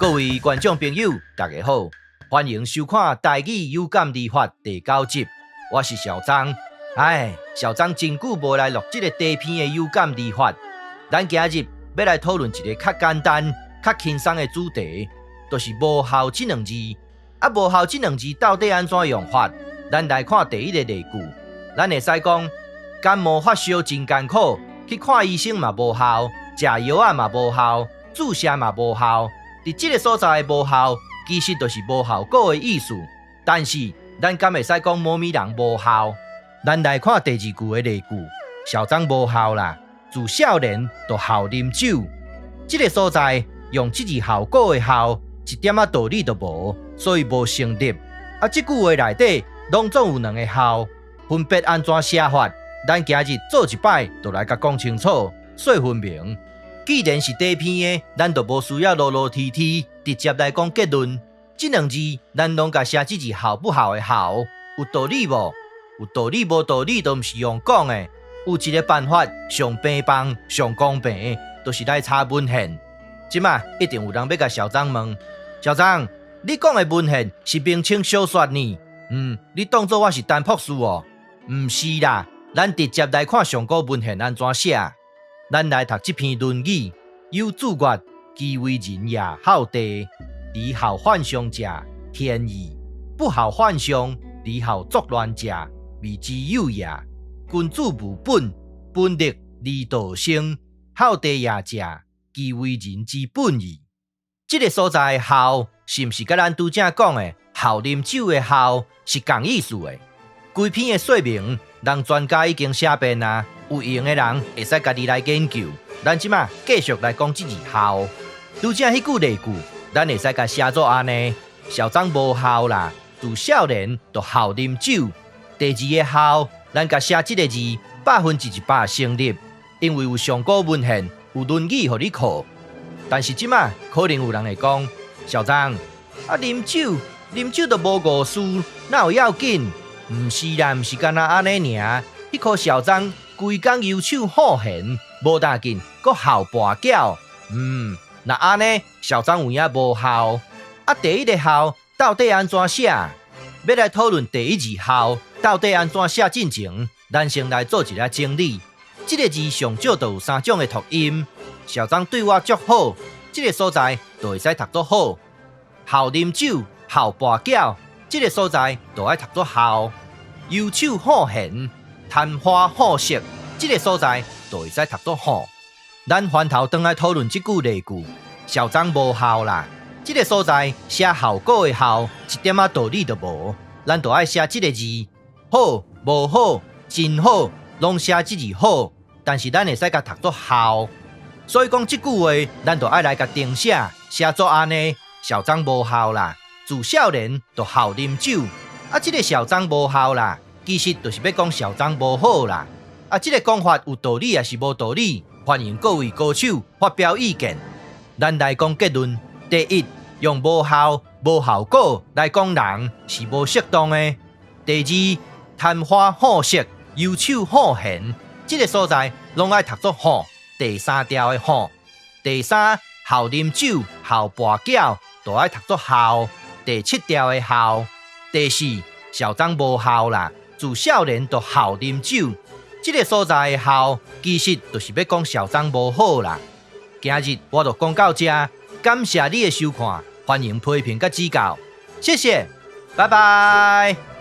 各位观众朋友，大家好，欢迎收看《台语有感而发》第9集，我是小张。小张真久无来录这个第片的有感而发，咱今日要来讨论一个较简单、较轻松的主题，就是无效这两字。无效这两字到底安怎用法？咱来看第一个例句，咱会使讲，感冒发烧真艰苦，去看医生嘛无效，食药啊嘛无效，注射嘛无效。伫这个所在的无效，其实就是无效果的意思。但是，咱敢会使讲某物人无效？咱来看第二句的例句，小张无效啦，自少年就效啉酒。这个所在用这字效果的效，一点仔道理都无，所以无成立。这句话内底拢总有两个效，分别安怎写法？咱今日做一摆，就来甲讲清楚，说分明。既然是第篇的，咱就无需要啰啰提提，直接来讲结论。这两字，咱拢甲写这字效不效的效，有道理无？有道理无道理，都毋是用讲的。有一个办法，上平凡、上公平，就是来查文献。即马一定有人要甲小张问：小张，你讲的文献是明清小说呢？你当作我是单朴书哦？毋是啦，咱直接来看上古文献安怎写。咱来读这篇《论语》，有子曰：“其为人也，好地，而好犯上者，天意；不好犯上，而好作乱者，未之有也。君子无本，本立而道生，好地也者，其为人之本矣。”这个所在的孝，是毋是甲咱拄则讲的孝啉酒的孝是同意思的？规篇的说明，人专家已经写遍啊。有用的人会使家己来研究。咱即马继续来讲这字孝。拄则迄句例句，咱会使甲写作安尼：小张无孝啦，自少年就孝啉酒。第二个孝，咱甲写这个字100%成立，因为有上古文献，有论语互你考。但是即马可能有人会讲，小张啉酒都无误事，哪有要紧？毋是啦，毋是干那安尼尔。迄颗小张规工游手好闲，无大紧，阁效跋筊。那安尼小张有影无效？第一个效到底安怎写？要来讨论第一字效到底安怎写进前，咱先来做一下整理。这个字上少就有3种的读音。小张对我足好，这个所在就会使读作好。效啉酒、效跋筊，这个所在就爱读作效。游手好闲、贪花好色，这个所在就会使读作好。咱翻头转来讨论这句例句，小张无效啦。这个所在写效果的效，一点仔道理都无。咱就爱写这个字，好、无好、真好，拢写这字好。但是咱会使甲读作效。所以讲这句话，咱就爱来甲定写，写作安尼：小张无效啦，自少年就效啉酒。这个小张无效啦，其实就是要讲小张无好啦。这个讲法有道理还是无道理？欢迎各位高手发表意见。咱来讲结论：第一，用无效、无效果来讲人是无适当的；第二，贪花好色、游手好闲，这个所在拢爱读作好。第三条的好。第三，效啉酒、效跋筊，都爱读作效。第7条的效。第四，小张无效啦，自少年就效啉酒。这个所在的效，其实就是要讲小张无好啦。今日我就讲到这，感谢你的收看，欢迎批评甲指教，谢谢，拜拜。